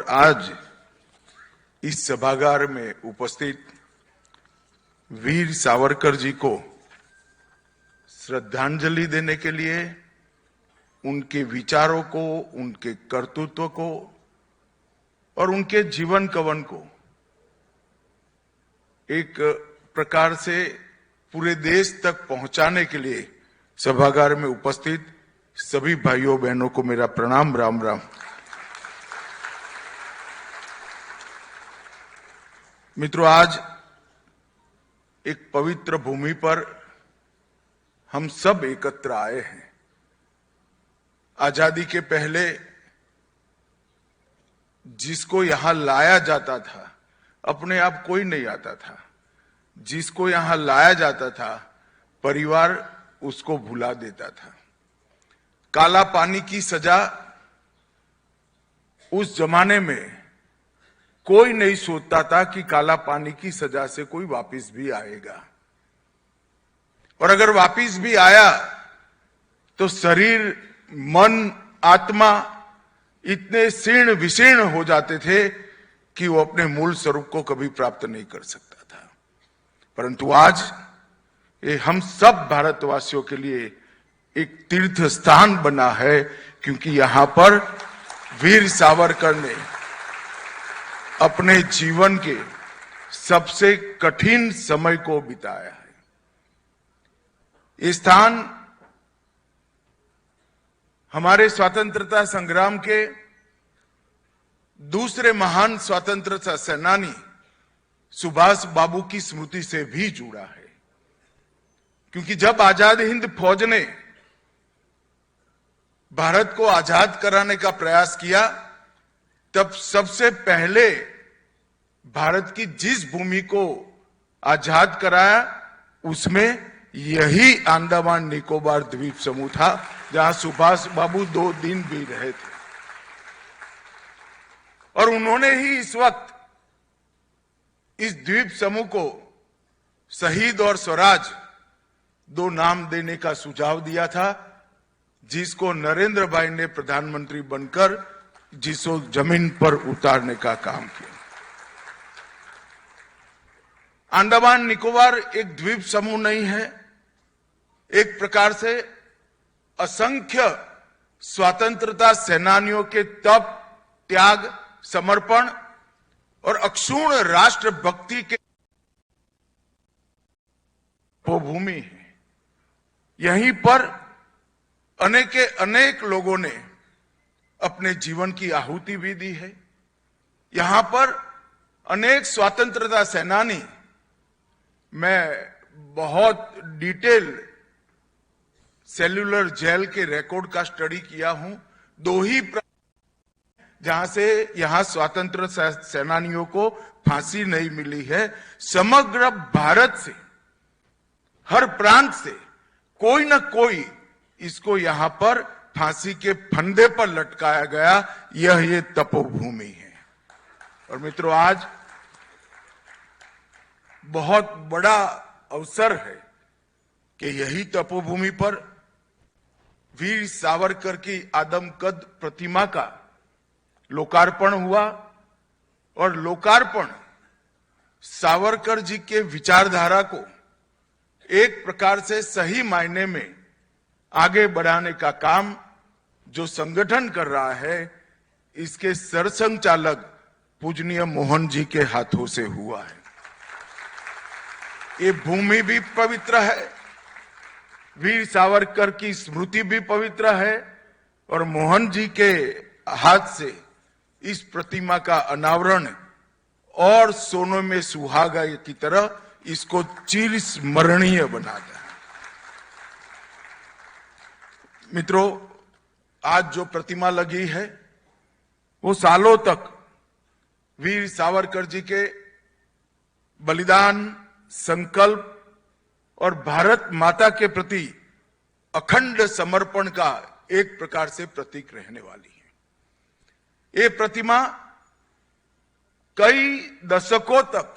आज इस सभागार में उपस्थित वीर सावरकर जी को श्रद्धांजलि देने के लिए, उनके विचारों को, उनके कर्तृत्व को और उनके जीवन कवन को एक प्रकार से पूरे देश तक पहुंचाने के लिए सभागार में उपस्थित सभी भाइयों बहनों को मेरा प्रणाम, राम राम। मित्रों, आज एक पवित्र भूमि पर हम सब एकत्र आए हैं। आजादी के पहले जिसको यहां लाया जाता था, अपने आप कोई नहीं आता था। जिसको यहां लाया जाता था, परिवार उसको भुला देता था। काला पानी की सजा उस जमाने में कोई नहीं सोचता था कि काला पानी की सजा से कोई वापिस भी आएगा, और अगर वापिस भी आया तो शरीर, मन, आत्मा इतने शीर्ण विशीर्ण हो जाते थे कि वो अपने मूल स्वरूप को कभी प्राप्त नहीं कर सकता था। परंतु आज ये हम सब भारतवासियों के लिए एक तीर्थ स्थान बना है, क्योंकि यहां पर वीर सावरकर ने अपने जीवन के सबसे कठिन समय को बिताया है। ये स्थान हमारे स्वतंत्रता संग्राम के दूसरे महान स्वतंत्रता सेनानी सुभाष बाबू की स्मृति से भी जुड़ा है, क्योंकि जब आजाद हिंद फौज ने भारत को आजाद कराने का प्रयास किया, तब सबसे पहले भारत की जिस भूमि को आजाद कराया उसमें यही अंडमान निकोबार द्वीप समूह था, जहां सुभाष बाबू 2 दिन भी रहे थे। और उन्होंने ही इस वक्त इस द्वीप समूह को शहीद और स्वराज 2 नाम देने का सुझाव दिया था, जिसको नरेंद्र भाई ने प्रधानमंत्री बनकर जिसको जमीन पर उतारने का काम किया। अंडमान निकोबार एक द्वीप समूह नहीं है, एक प्रकार से असंख्य स्वतंत्रता सेनानियों के तप, त्याग, समर्पण और अक्षुण्ण राष्ट्रभक्ति के भूमि है। यहीं पर अनेक लोगों ने अपने जीवन की आहुति भी दी है। यहां पर अनेक स्वतंत्रता सेनानी, मैं बहुत डिटेल सेल्युलर जेल के रिकॉर्ड का स्टडी किया हूं। 2 ही जहां से यहां स्वतंत्र सेनानियों को फांसी नहीं मिली है। समग्र भारत से, हर प्रांत से कोई न कोई इसको यहां पर फांसी के फंदे पर लटकाया गया। ये तपोभूमि है। और मित्रों, आज बहुत बड़ा अवसर है कि यही तपोभूमि पर वीर सावरकर की आदमकद प्रतिमा का लोकार्पण हुआ। और लोकार्पण सावरकर जी के विचारधारा को एक प्रकार से सही मायने में आगे बढ़ाने का काम जो संगठन कर रहा है, इसके सरसंघचालक पूजनीय मोहन जी के हाथों से हुआ है। ये भूमि भी पवित्र है, वीर सावरकर की स्मृति भी पवित्र है, और मोहन जी के हाथ से इस प्रतिमा का अनावरण और सोने में सुहागा की तरह इसको चिर स्मरणीय बना दिया। मित्रों, आज जो प्रतिमा लगी है वो सालों तक वीर सावरकर जी के बलिदान, संकल्प और भारत माता के प्रति अखंड समर्पण का एक प्रकार से प्रतीक रहने वाली है। ये प्रतिमा कई दशकों तक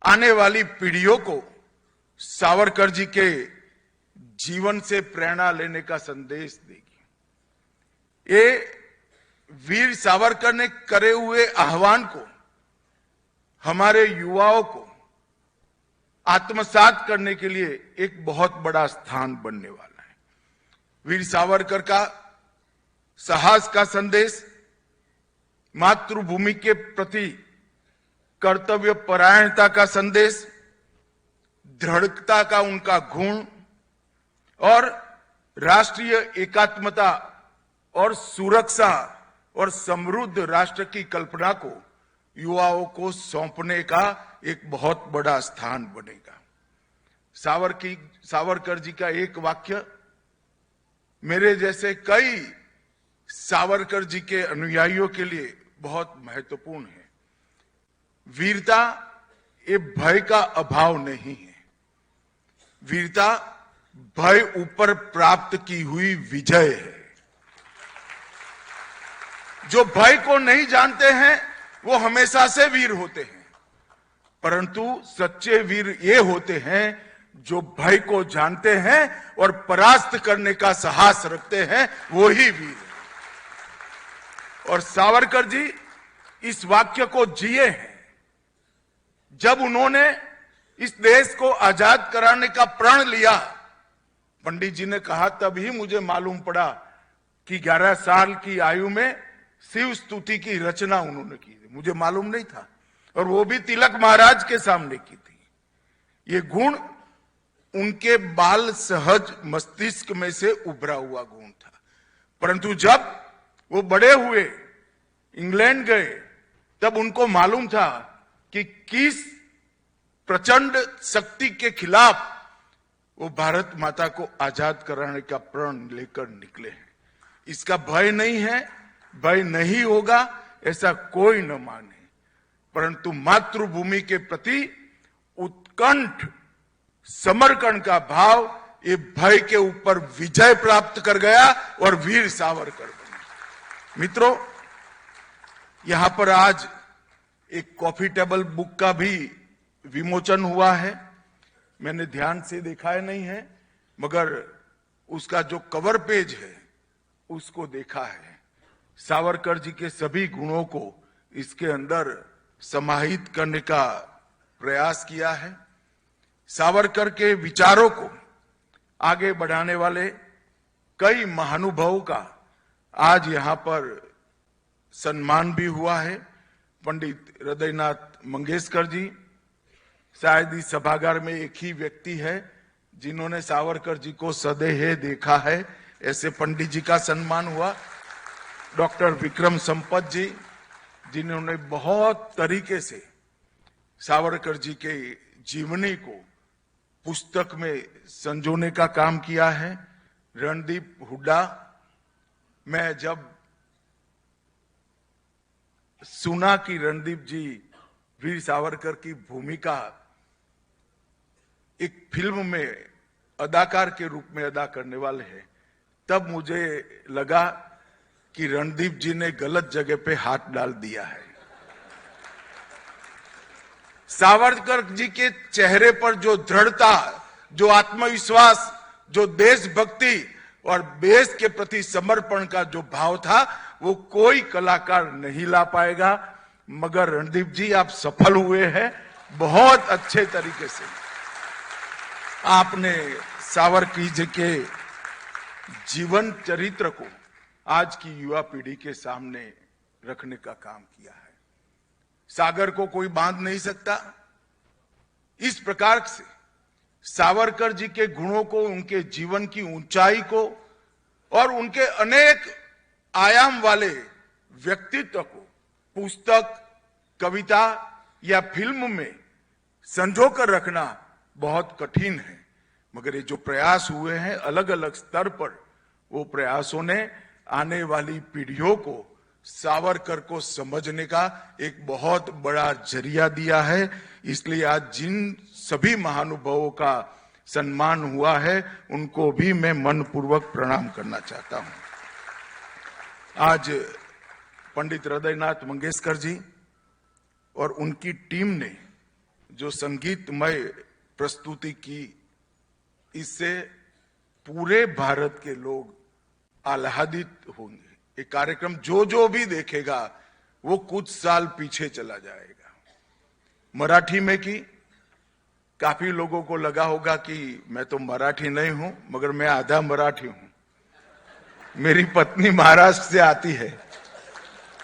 आने वाली पीढ़ियों को सावरकर जी के जीवन से प्रेरणा लेने का संदेश देगी। ये वीर सावरकर ने करे हुए आह्वान को, हमारे युवाओं को आत्मसात करने के लिए एक बहुत बड़ा स्थान बनने वाला है। वीर सावरकर का साहस का संदेश, मातृभूमि के प्रति कर्तव्य परायणता का संदेश, दृढ़ता का उनका गुण और राष्ट्रीय एकात्मता और सुरक्षा और समृद्ध राष्ट्र की कल्पना को युवाओं को सौंपने का एक बहुत बड़ा स्थान बनेगा। सावरकर जी का एक वाक्य मेरे जैसे कई सावरकर जी के अनुयायियों के लिए बहुत महत्वपूर्ण है। वीरता ये भय का अभाव नहीं है। वीरता भय ऊपर प्राप्त की हुई विजय है। जो भय को नहीं जानते हैं वो हमेशा से वीर होते हैं, परंतु सच्चे वीर ये होते हैं जो भय को जानते हैं और परास्त करने का साहस रखते हैं, वो ही वीर है। और सावरकर जी इस वाक्य को जिए हैं। जब उन्होंने इस देश को आजाद कराने का प्रण लिया, पंडित जी ने कहा तभी मुझे मालूम पड़ा कि 11 साल की आयु में शिव स्तुति की रचना उन्होंने की थी। मुझे मालूम नहीं था, और वो भी तिलक महाराज के सामने की थी। ये गुण उनके बाल सहज मस्तिष्क में से उभरा हुआ गुण था। परंतु जब वो बड़े हुए, इंग्लैंड गए, तब उनको मालूम था कि किस प्रचंड शक्ति के खिलाफ वो भारत माता को आजाद कराने का प्रण लेकर निकले हैं। इसका भय नहीं है, भय नहीं होगा ऐसा कोई न माने, परंतु मातृभूमि के प्रति उत्कंठ समर्पण का भाव ये भय के ऊपर विजय प्राप्त कर गया और वीर सावरकर बने। मित्रों, यहां पर आज एक कॉफी टेबल बुक का भी विमोचन हुआ है। मैंने ध्यान से देखा है नहीं है, मगर उसका जो कवर पेज है उसको देखा है। सावरकर जी के सभी गुणों को इसके अंदर समाहित करने का प्रयास किया है। सावरकर के विचारों को आगे बढ़ाने वाले कई महानुभावों का आज यहां पर सम्मान भी हुआ है। पंडित हृदयनाथ मंगेशकर जी शायद इस सभागार में एक ही व्यक्ति है जिन्होंने सावरकर जी को सदैव देखा है, ऐसे पंडित जी का सम्मान हुआ। डॉक्टर विक्रम संपत जी, जिन्होंने बहुत तरीके से सावरकर जी के जीवनी को पुस्तक में संजोने का काम किया है। रणदीप हुड्डा, मैं जब सुना कि रणदीप जी वीर सावरकर की भूमिका एक फिल्म में अदाकार के रूप में अदा करने वाले हैं, तब मुझे लगा कि रणदीप जी ने गलत जगह पे हाथ डाल दिया है। सावरकर जी के चेहरे पर जो दृढ़ता, जो आत्मविश्वास, जो देशभक्ति और देश के प्रति समर्पण का जो भाव था, वो कोई कलाकार नहीं ला पाएगा। मगर रणदीप जी आप सफल हुए हैं बहुत अच्छे तरीके से। आपने सावरकर जी के जीवन चरित्र को आज की युवा पीढ़ी के सामने रखने का काम किया है। सागर को कोई बांध नहीं सकता। इस प्रकार से सावरकर जी के गुणों को, उनके जीवन की ऊंचाई को और उनके अनेक आयाम वाले व्यक्तित्व को पुस्तक, कविता या फिल्म में संजोकर रखना बहुत कठिन है। मगर ये जो प्रयास हुए हैं अलग अलग स्तर पर, वो प्रयासों ने आने वाली पीढ़ियों को सावरकर को समझने का एक बहुत बड़ा जरिया दिया है। इसलिए आज जिन सभी महानुभावों का सम्मान हुआ है उनको भी मैं मनपूर्वक प्रणाम करना चाहता हूं। आज पंडित हृदयनाथ मंगेशकर जी और उनकी टीम ने जो संगीतमय प्रस्तुति की, इससे पूरे भारत के लोग आह्लादित होंगे। ये कार्यक्रम जो भी देखेगा वो कुछ साल पीछे चला जाएगा। मराठी में की काफी लोगों को लगा होगा कि मैं तो मराठी नहीं हूं, मगर मैं आधा मराठी हूं। मेरी पत्नी महाराष्ट्र से आती है,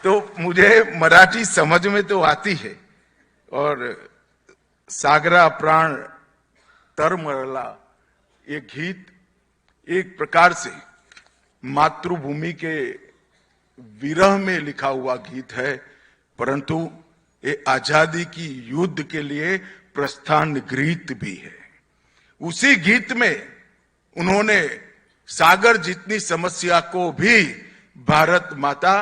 तो मुझे मराठी समझ में तो आती है। और सागरा प्राण तरमरला ये गीत एक प्रकार से मातृभूमि के विरह में लिखा हुआ गीत है, परंतु ये आजादी की युद्ध के लिए प्रस्थान गीत भी है। उसी गीत में उन्होंने सागर जितनी समस्या को भी भारत माता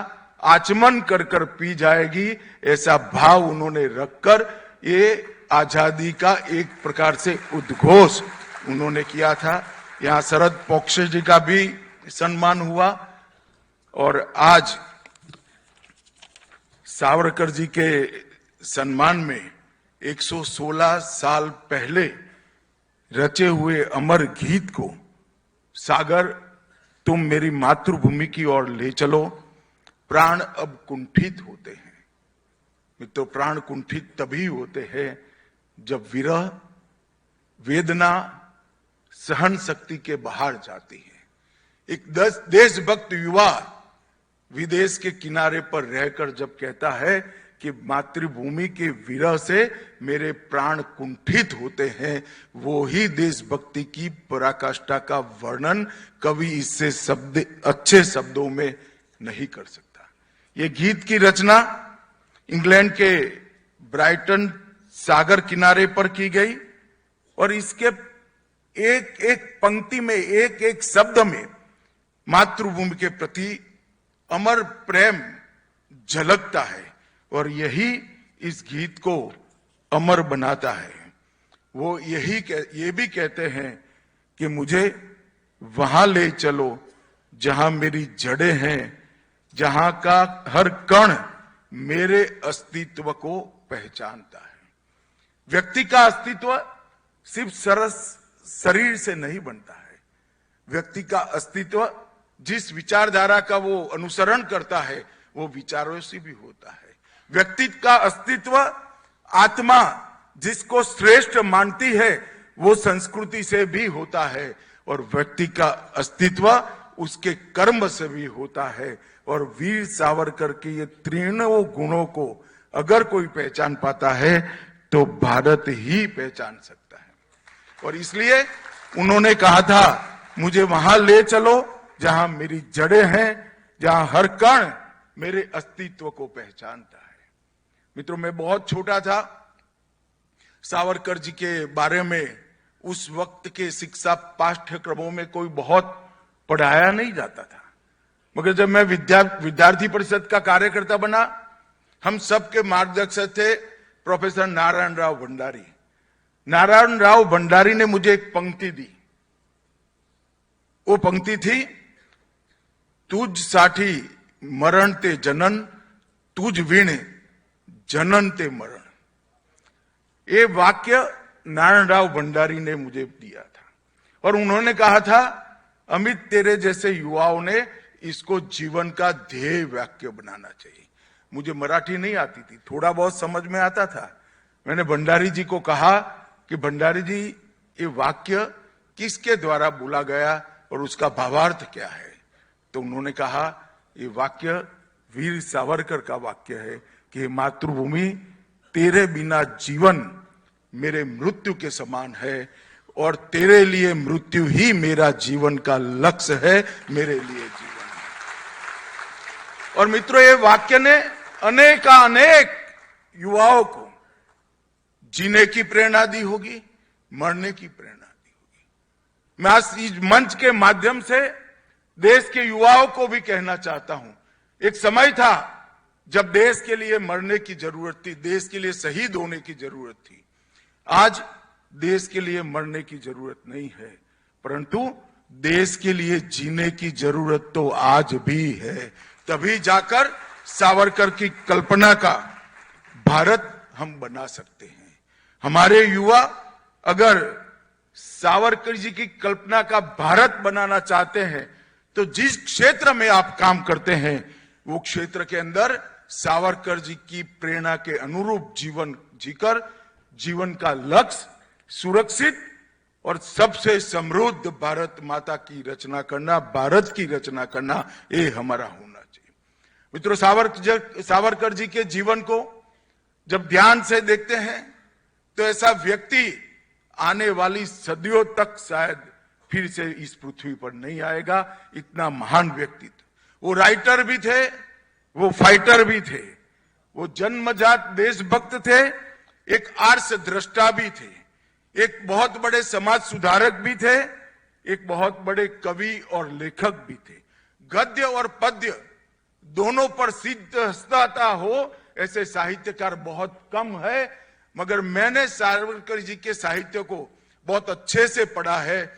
आचमन कर कर पी जाएगी ऐसा भाव उन्होंने रखकर ये आजादी का एक प्रकार से उद्घोष उन्होंने किया था। यहां शरद पोंक्षे जी का भी सम्मान हुआ और आज सावरकर जी के सम्मान में 116 साल पहले रचे हुए अमर गीत को सागर तुम मेरी मातृभूमि की ओर ले चलो, प्राण अब कुंठित होते हैं। मित्रों, प्राण कुंठित तभी होते हैं जब विरह वेदना सहन शक्ति के बाहर जाती है। एक देशभक्त युवा विदेश के किनारे पर रहकर जब कहता है कि मातृभूमि के विरह से मेरे प्राण कुंठित होते हैं, वो ही देशभक्ति की पराकाष्ठा का वर्णन कवि इससे अच्छे शब्दों में नहीं कर सकता। ये गीत की रचना इंग्लैंड के ब्राइटन सागर किनारे पर की गई और इसके एक एक पंक्ति में, एक एक शब्द में मातृभूमि के प्रति अमर प्रेम झलकता है और यही इस गीत को अमर बनाता है। वो ये भी कहते हैं कि मुझे वहां ले चलो जहां मेरी जड़ें हैं, जहां का हर कण मेरे अस्तित्व को पहचानता है। व्यक्ति का अस्तित्व सिर्फ शरीर से नहीं बनता है। व्यक्ति का अस्तित्व जिस विचारधारा का वो अनुसरण करता है वो विचारों से भी होता है। व्यक्ति का अस्तित्व आत्मा जिसको श्रेष्ठ मानती है वो संस्कृति से भी होता है और व्यक्ति का अस्तित्व उसके कर्म से भी होता है। और वीर सावरकर के ये तीनों गुणों को अगर कोई पहचान पाता है तो भारत ही पहचान सकता है। और इसलिए उन्होंने कहा था मुझे वहां ले चलो जहां मेरी जड़ें हैं, जहां हर कण मेरे अस्तित्व को पहचानता है। मित्रों, मैं बहुत छोटा था, सावरकर जी के बारे में उस वक्त के शिक्षा पाठ्यक्रमों में कोई बहुत पढ़ाया नहीं जाता था, मगर जब मैं विद्यार्थी परिषद का कार्यकर्ता बना, हम सबके मार्गदर्शक थे प्रोफेसर नारायण राव भंडारी। नारायण राव भंडारी ने मुझे एक पंक्ति दी। वो पंक्ति थी, तुझ साठी मरण ते जनन, तुझ वीण जनन ते मरण। ये वाक्य नारायण राव भंडारी ने मुझे दिया था और उन्होंने कहा था अमित तेरे जैसे युवाओं ने इसको जीवन का ध्येय वाक्य बनाना चाहिए। मुझे मराठी नहीं आती थी, थोड़ा बहुत समझ में आता था। मैंने भंडारी जी को कहा कि भंडारी जी ये वाक्य किसके द्वारा बोला गया और उसका भावार्थ क्या है? तो उन्होंने कहा ये वाक्य वीर सावरकर का वाक्य है कि मातृभूमि तेरे बिना जीवन मेरे मृत्यु के समान है और तेरे लिए मृत्यु ही मेरा जीवन का लक्ष्य है, मेरे लिए जीवन है। और मित्रों, ये वाक्य ने अनेक युवाओं को जीने की प्रेरणा दी होगी, मरने की प्रेरणा दी होगी। मैं आज इस मंच के माध्यम से देश के युवाओं को भी कहना चाहता हूं, एक समय था जब देश के लिए मरने की जरूरत थी, देश के लिए शहीद होने की जरूरत थी। आज देश के लिए मरने की जरूरत नहीं है, परंतु देश के लिए जीने की जरूरत तो आज भी है। तभी जाकर सावरकर की कल्पना का भारत हम बना सकते हैं। हमारे युवा अगर सावरकर जी की कल्पना का भारत बनाना चाहते हैं तो जिस क्षेत्र में आप काम करते हैं वो क्षेत्र के अंदर सावरकर जी की प्रेरणा के अनुरूप जीवन जीकर जीवन का लक्ष्य सुरक्षित और सबसे समृद्ध भारत माता की रचना करना, भारत की रचना करना, ये हमारा होना चाहिए। मित्रों, सावरकर जी के जीवन को जब ध्यान से देखते हैं तो ऐसा व्यक्ति आने वाली सदियों तक शायद फिर से इस पृथ्वी पर नहीं आएगा। इतना महान व्यक्तित्व, वो राइटर भी थे, वो फाइटर भी थे, वो जन्मजात देशभक्त थे, एक आर्ष दृष्टा भी थे, एक बहुत बड़े समाज सुधारक भी थे, एक बहुत बड़े कवि और लेखक भी थे। गद्य और पद्य दोनों पर सिद्धता हो ऐसे साहित्यकार बहुत कम है, मगर मैंने सावरकर जी के साहित्य को बहुत अच्छे से पढ़ा है